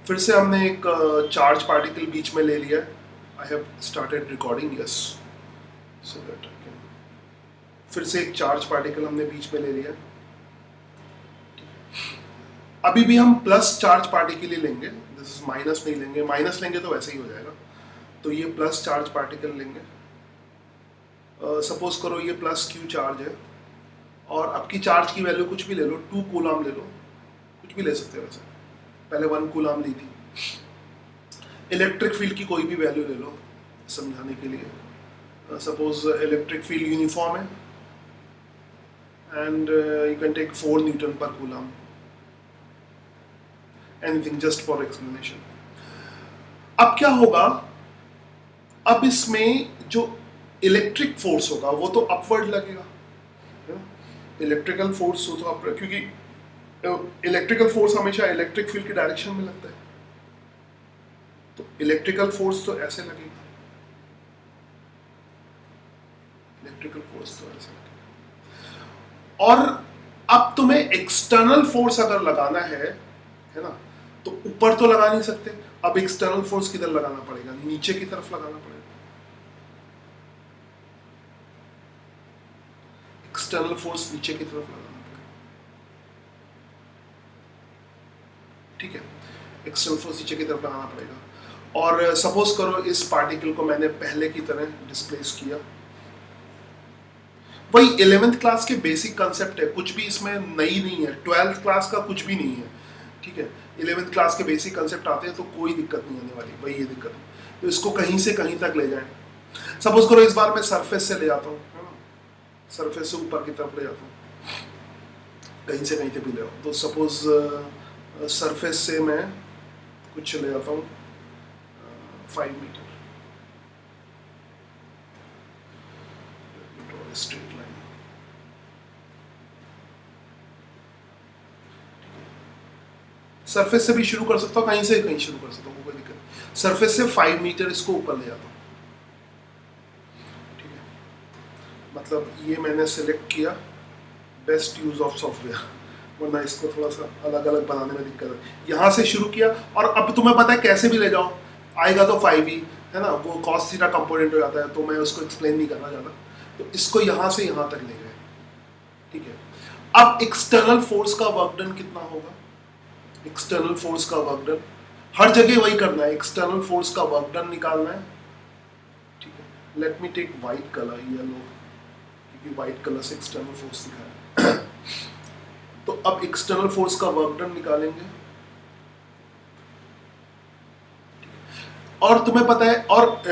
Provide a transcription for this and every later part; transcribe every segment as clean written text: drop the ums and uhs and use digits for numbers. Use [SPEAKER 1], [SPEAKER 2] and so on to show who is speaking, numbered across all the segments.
[SPEAKER 1] फिर से हमने एक चार्ज पार्टिकल बीच में ले लिया है। I have started recording, yes, so that I can. फिर से एक चार्ज पार्टिकल हमने बीच में ले लिया। अभी भी हम प्लस चार्ज पार्टिकल ही लेंगे, दिस इज माइनस नहीं लेंगे, माइनस लेंगे तो वैसे ही हो जाएगा। तो ये प्लस चार्ज पार्टिकल लेंगे। सपोज करो ये प्लस क्यू चार्ज है, और अब की चार्ज की वैल्यू कुछ भी ले लो, 2 कूलाम ले लो, कुछ भी ले सकते हो वैसे, पहले 1 कूलाम ली थी। इलेक्ट्रिक फील्ड की कोई भी वैल्यू ले लो समझाने के लिए। सपोज इलेक्ट्रिक फील्ड यूनिफॉर्म है and you can take 4 newton per coulomb, anything just for explanation. अब क्या होगा, अब इसमें जो इलेक्ट्रिक फोर्स होगा वो तो अपवर्ड लगेगा, इलेक्ट्रिकल फोर्स हो तो अपवर्ड, क्योंकि इलेक्ट्रिकल फोर्स हमेशा इलेक्ट्रिक फील्ड की डायरेक्शन में लगता है। तो इलेक्ट्रिकल फोर्स तो ऐसे लगेगा, इलेक्ट्रिकल फोर्स तो ऐसे लगेगा। और अब तुम्हें एक्सटर्नल फोर्स अगर लगाना है ना, तो ऊपर तो लगा नहीं सकते, अब एक्सटर्नल फोर्स किधर लगाना पड़ेगा, नीचे की तरफ लगाना पड़ेगा। एक्सटर्नल फोर्स नीचे की तरफ लगाना पड़ेगा, ठीक है, एक्सटर्नल फोर्स नीचे की तरफ लगाना पड़ेगा। और सपोज करो इस पार्टिकल को मैंने पहले की तरह डिस्प्लेस किया, वही 11th क्लास के बेसिक कंसेप्ट है, कुछ भी इसमें नई नहीं है, 12th क्लास का कुछ भी नहीं है, ठीक है। 11th क्लास के बेसिक कंसेप्ट आते हैं तो कोई दिक्कत नहीं आने वाली, वही ये दिक्कत है। तो इसको कहीं से कहीं तक ले जाएं। सपोज करो इस बार मैं सरफेस से ले जाता हूँ, है ना, सरफेस से ऊपर की तरफ ले जाता हूँ, कहीं से कहीं तक भी ले जाऊँ। तो सपोज सरफेस से मैं कुछ ले जाता हूँ 5 मीटर, स्ट्रेट लाइन, सरफेस से भी शुरू कर सकता हूँ, कहीं से कहीं शुरू कर सकता हूँ, कोई दिक्कत नहीं। सरफेस से 5 मीटर इसको ऊपर ले जाता हूँ, ठीक है। मतलब ये मैंने सेलेक्ट किया, बेस्ट यूज ऑफ सॉफ्टवेयर, वरना इसको थोड़ा सा अलग अलग बनाने में दिक्कत है। यहाँ से शुरू किया, और अब तुम्हें पता है कैसे भी ले जाओ आएगा तो 5 ही है ना, वो कॉस थीटा कंपोनेंट हो जाता है, तो मैं उसको एक्सप्लेन नहीं करना चाहता। तो इसको यहाँ से यहाँ तक ले गए, ठीक है। अब एक्सटर्नल फोर्स का वर्क डन कितना होगा, एक्सटर्नल फोर्स का वर्क डन हर जगह वही करना है, एक्सटर्नल फोर्स का वर्क डन निकालना है, ठीक है। Let me take white colour, yellow, क्योंकि व्हाइट कलर से एक्सटर्नल फोर्स दिखा है। तो अब एक्सटर्नल फोर्स का वर्क डन निकालेंगे, और तुम्हें पता है, और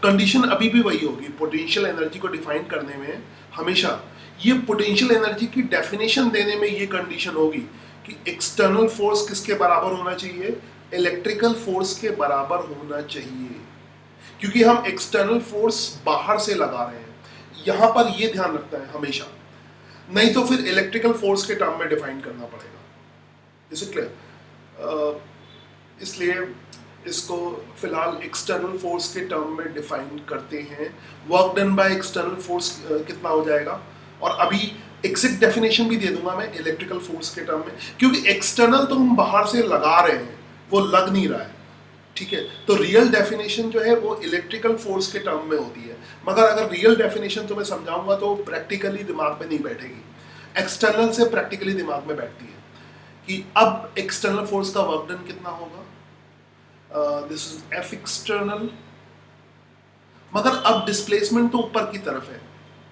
[SPEAKER 1] कंडीशन अभी भी वही होगी पोटेंशियल एनर्जी को डिफाइन करने में। हमेशा ये पोटेंशियल एनर्जी की डेफिनेशन देने में ये कंडीशन होगी कि एक्सटर्नल फोर्स किसके बराबर होना चाहिए, इलेक्ट्रिकल फोर्स के बराबर होना चाहिए, क्योंकि हम एक्सटर्नल फोर्स बाहर से लगा रहे हैं। यहां पर ये ध्यान रखना है हमेशा, नहीं तो फिर इलेक्ट्रिकल फोर्स के टर्म में डिफाइन करना पड़ेगा। Is it clear? इसलिए इसको फिलहाल एक्सटर्नल फोर्स के टर्म में डिफाइन करते हैं। Work done by external force कितना हो जाएगा, और अभी एग्जैक्ट डेफिनेशन भी दे दूंगा मैं इलेक्ट्रिकल फोर्स के टर्म में, क्योंकि एक्सटर्नल तो हम बाहर से लगा रहे हैं, वो लग नहीं रहा है, ठीक है। तो रियल डेफिनेशन जो है वो इलेक्ट्रिकल फोर्स के टर्म में होती है, मगर अगर रियल डेफिनेशन तो मैं समझाऊंगा तो प्रैक्टिकली दिमाग में नहीं बैठेगी, एक्सटर्नल से प्रैक्टिकली दिमाग में बैठती है कि अब एक्सटर्नल फोर्स का वर्क डन कितना होगा, दिस इज एफ एक्सटर्नल, मगर अब डिस्प्लेसमेंट तो ऊपर की तरफ है,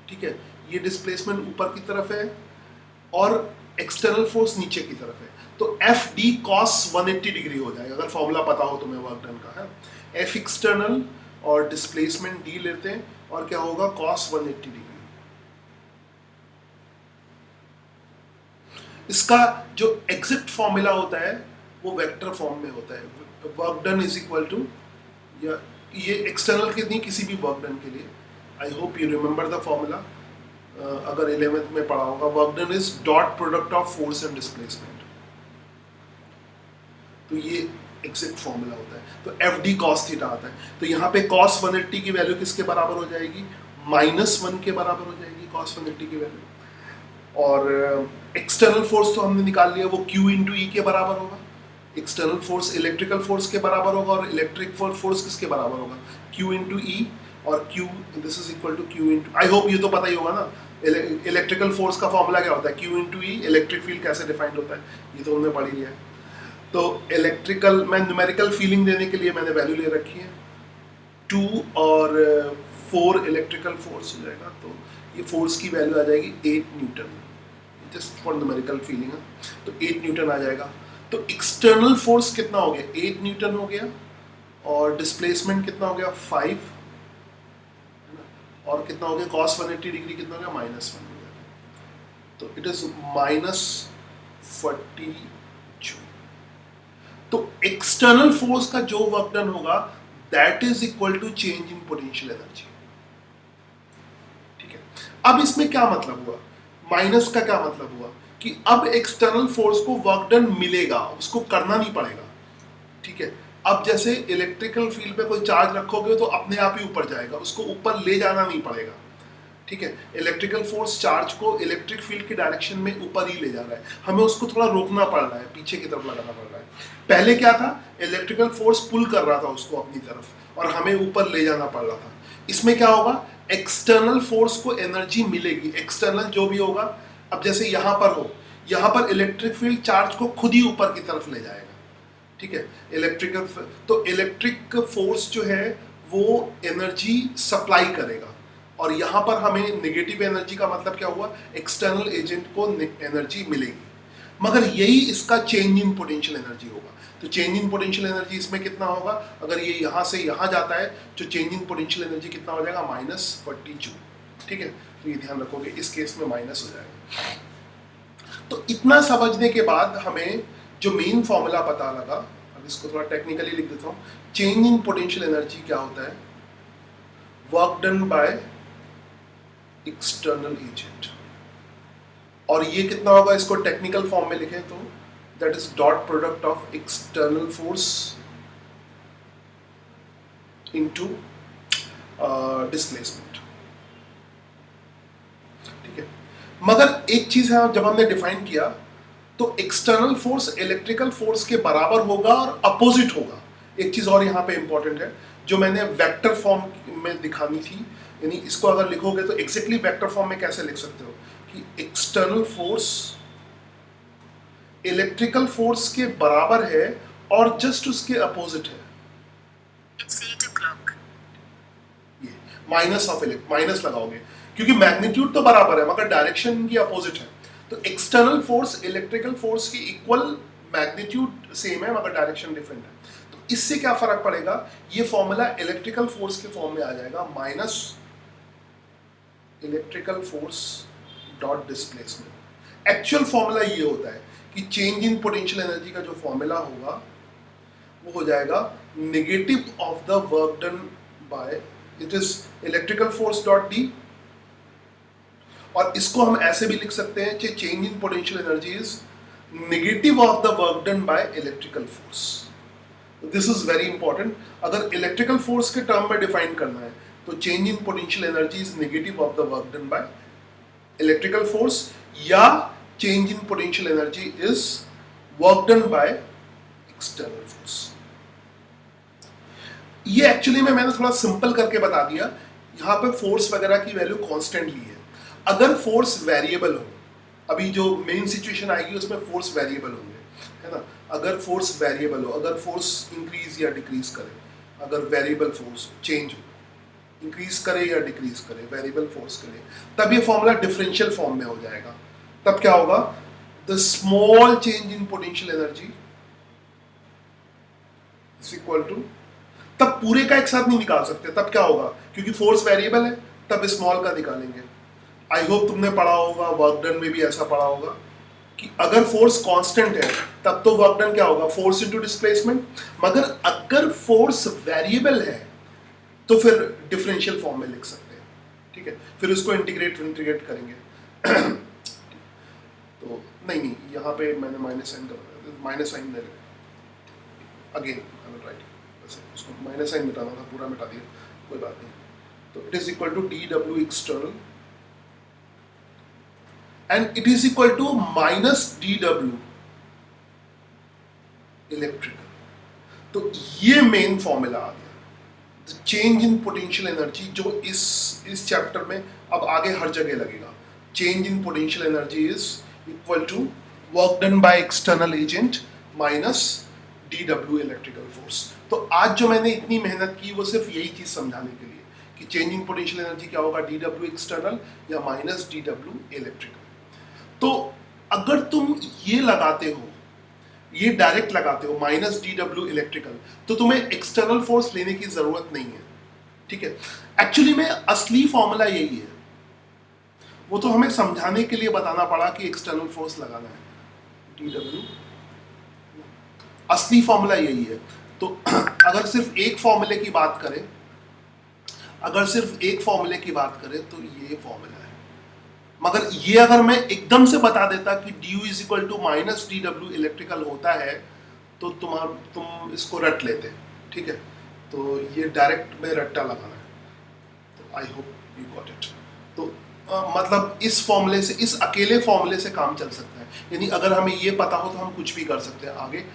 [SPEAKER 1] ठीक है, ये डिस्प्लेसमेंट ऊपर की तरफ है और एक्सटर्नल फोर्स नीचे की तरफ है, तो एफ डी कॉस 180 डिग्री हो जाएगा, अगर फॉर्मूला पता हो तुम्हें वर्क डन का, है एफ एक्सटर्नल और डिस्प्लेसमेंट डी लेते हैं, और क्या होगा कॉस 180 डिग्री। इसका जो एग्जैक्ट फॉर्मूला होता है वो वेक्टर फॉर्म में होता है, work done is equal to, या ये एक्सटर्नल के नहीं, किसी भी वर्क डन के लिए, I hope you remember the formula, अगर 11th में पढ़ा होगा, work done is dot product of force and displacement. तो ये एग्जैक्ट फॉर्मूला होता है, तो एफ डी कॉस थीटा आता है, तो यहाँ पे कॉस 180 की वैल्यू किसके बराबर हो जाएगी, -1 के बराबर हो जाएगी कॉस 180 की वैल्यू, और एक्सटर्नल फोर्स तो हमने निकाल लिया, वो Q इंटू ई के बराबर होगा, एक्सटर्नल फोर्स इलेक्ट्रिकल फोर्स के बराबर होगा और इलेक्ट्रिक फोर्स किसके बराबर होगा, Q इंटू ई, और Q this is equal to Q into, I hope ये तो पता ही होगा ना इलेक्ट्रिकल फोर्स का फॉर्मूला क्या होता है, Q इंटू ई, इलेक्ट्रिक फील्ड कैसे डिफाइंड होता है, ये तो हमने पढ़ ही लिया है। तो इलेक्ट्रिकल मैं न्यूमेरिकल फीलिंग देने के लिए मैंने वैल्यू ले रखी है 2 और 4 इलेक्ट्रिकल फोर्स हो जाएगा, तो ये फोर्स की वैल्यू आ जाएगी 8 Newton, just for numerical feeling है, तो 8 न्यूटन आ जाएगा। तो एक्सटर्नल फोर्स कितना हो गया, 8 न्यूटन हो गया, और डिस्प्लेसमेंट कितना हो गया 5, और कितना हो गया cos 180 डिग्री कितना हो गया -1 हो गया, तो इट इज -42। तो एक्सटर्नल फोर्स का जो वर्क डन होगा that is equal to change in potential energy. ठीक है, अब इसमें क्या मतलब हुआ, माइनस का क्या मतलब हुआ कि अब एक्सटर्नल फोर्स को वर्क डन मिलेगा, उसको करना नहीं पड़ेगा। ठीक है, अब जैसे इलेक्ट्रिकल फील्ड पे कोई चार्ज रखोगे तो अपने आप ही ऊपर जाएगा, उसको ऊपर ले जाना नहीं पड़ेगा। ठीक है, इलेक्ट्रिकल फोर्स चार्ज को इलेक्ट्रिक फील्ड की डायरेक्शन में ऊपर ही ले जा रहा है, हमें उसको थोड़ा रोकना पड़ रहा है, पीछे की तरफ लगाना पड़ रहा है। पहले क्या था, इलेक्ट्रिकल फोर्स पुल कर रहा था उसको अपनी तरफ और हमें ऊपर ले जाना पड़ रहा था। इसमें क्या होगा, एक्सटर्नल फोर्स को एनर्जी मिलेगी, एक्सटर्नल जो भी होगा। अब जैसे यहाँ पर हो, यहाँ पर इलेक्ट्रिक फील्ड चार्ज को खुद ही ऊपर की तरफ ले जाएगा। ठीक है, इलेक्ट्रिकल, तो इलेक्ट्रिक फोर्स जो है वो एनर्जी सप्लाई करेगा, और यहाँ पर हमें नेगेटिव एनर्जी का मतलब क्या हुआ, एक्सटर्नल एजेंट को एनर्जी मिलेगी, मगर यही इसका चेंज इन पोटेंशियल एनर्जी होगा। तो चेंज इन पोटेंशियल एनर्जी इसमें कितना होगा, अगर ये यहाँ से यहाँ जाता है तो चेंज इन पोटेंशियल एनर्जी कितना हो जाएगा, -42। ठीक है, तो ये ध्यान रखोगे, इस केस में माइनस हो जाएगा। तो इतना समझने के बाद हमें जो मेन फॉर्मूला पता लगा, अब इसको थोड़ा टेक्निकली लिख देता हूँ। चेंज इन पोटेंशियल एनर्जी क्या होता है, work done by external agent, और ये कितना होगा, इसको टेक्निकल फॉर्म में लिखें तो that is dot product of external force into displacement. ठीक है, मगर एक चीज है, जब हमने डिफाइन किया तो एक्सटर्नल फोर्स इलेक्ट्रिकल फोर्स के बराबर होगा और अपोजिट होगा। एक चीज और यहाँ पे इंपॉर्टेंट है जो मैंने वेक्टर फॉर्म में दिखानी थी, यानी इसको अगर लिखोगे तो एग्जैक्टली वेक्टर फॉर्म में कैसे लिख सकते हो कि एक्सटर्नल फोर्स इलेक्ट्रिकल फोर्स के बराबर है और जस्ट उसके अपोजिट है। ये माइनस ऑफ माइनस लगाओगे क्योंकि मैग्नीट्यूड तो बराबर है मगर डायरेक्शन की अपोजिट है। तो एक्सटर्नल फोर्स इलेक्ट्रिकल फोर्स की इक्वल, मैग्नीट्यूड सेम है मगर डायरेक्शन डिफरेंट है। तो इससे क्या फर्क पड़ेगा, ये फॉर्मूला इलेक्ट्रिकल फोर्स के फॉर्म में आ जाएगा, minus electrical force dot displacement. Actual formula ये होता है कि चेंज इन पोटेंशियल एनर्जी का जो फॉर्मूला होगा वो हो जाएगा negative of the work done bye, it is electrical force dot D, और इसको हम ऐसे भी लिख सकते हैं कि change in potential energy is negative of the work done by electrical force. This is very important, अगर इलेक्ट्रिकल फोर्स के टर्म में डिफाइन करना है तो change in potential energy is negative of the work done by electrical force, या change in potential energy is work done by external force. ये actually में मैंने थोड़ा सिंपल करके बता दिया, यहाँ पे फोर्स वगैरह की वैल्यू कांस्टेंट ली है। अगर फोर्स वेरिएबल हो, अभी जो मेन सिचुएशन आएगी उसमें फोर्स वेरिएबल होंगे, है ना। अगर फोर्स वेरिएबल हो, अगर फोर्स इंक्रीज या डिक्रीज करे, अगर वेरिएबल फोर्स चेंज हो, इंक्रीज करे या डिक्रीज करे, वेरिएबल फोर्स करे, तब ये फॉर्मूला डिफरेंशियल फॉर्म में हो जाएगा। तब क्या होगा, the small change in potential energy is equal to, तब पूरे का एक साथ नहीं निकाल सकते, तब क्या होगा क्योंकि फोर्स वेरिएबल है तब स्मॉल का निकालेंगे। आई होप तुमने पढ़ा होगा, वर्क डन में भी ऐसा पढ़ा होगा कि अगर फोर्स कांस्टेंट है तब तो वर्क डन क्या होगा, फोर्स इनटू डिस्प्लेसमेंट, मगर अगर फोर्स वेरिएबल है तो फिर डिफरेंशियल फॉर्म में लिख सकते हैं। ठीक है, फिर उसको इंटीग्रेट करेंगे। तो नहीं, यहाँ पे मैंने माइनस साइन कर, माइनस साइन नहीं, अगेन आई विल राइट, उसको माइनस साइन मिटाना था, पूरा मिटा दिया, कोई बात नहीं। तो it is equal to D W external and it is equal to minus D W electrical. तो ये मेन फॉर्मूला आ गया, चेंज इन पोटेंशियल एनर्जी, जो इस चैप्टर में अब आगे हर जगह लगेगा। Change in potential energy is equal to work done by external agent minus dW electrical force. तो आज जो मैंने इतनी मेहनत की वो सिर्फ यही चीज समझाने के लिए कि चेंज इन पोटेंशियल एनर्जी क्या होगा, dW एक्सटर्नल या माइनस dW इलेक्ट्रिकल। तो अगर तुम ये लगाते हो, ये डायरेक्ट लगाते हो माइनस dW इलेक्ट्रिकल, तो तुम्हें एक्सटर्नल फोर्स लेने की जरूरत नहीं है, ठीक है। एक्चुअली में असली फॉर्मूला यही है, वो तो हमें समझाने के लिए बताना पड़ा कि एक्सटर्नल फोर्स लगाना है, dW, असली फॉर्मूला यही है। तो अगर सिर्फ एक फॉर्मूले की बात करें, तो ये फॉर्मूला है। मगर ये अगर मैं एकदम से बता देता कि du is equal to minus dW electrical होता है, तो तुम इसको रट लेते, ठीक है। तो ये डायरेक्ट में रट्टा लगाना है। तो I hope you got it. तो मतलब इस फॉर्मूले से, इस अकेले फॉर्मूले से काम चल सकता है। यानी अगर हमें ये पता हो तो हम कुछ भी कर सकते हैं आगे,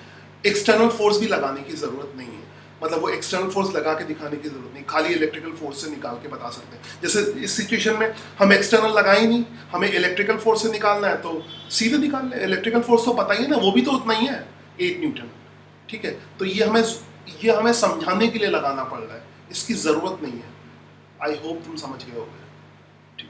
[SPEAKER 1] एक्सटर्नल फोर्स भी लगाने की जरूरत नहीं है। मतलब वो एक्सटर्नल फोर्स लगा के दिखाने की जरूरत नहीं, खाली इलेक्ट्रिकल फोर्स से निकाल के बता सकते हैं। जैसे इस सिचुएशन में हम एक्सटर्नल लगाए ही नहीं, हमें इलेक्ट्रिकल फोर्स से निकालना है, तो सीधे निकाल ले। इलेक्ट्रिकल फोर्स तो पता ही है ना, वो भी तो उतना ही है, 8 न्यूटन, ठीक है। तो ये हमें समझाने के लिए लगाना पड़ रहा है, इसकी जरूरत नहीं है। आई होप तुम समझ गए होगे।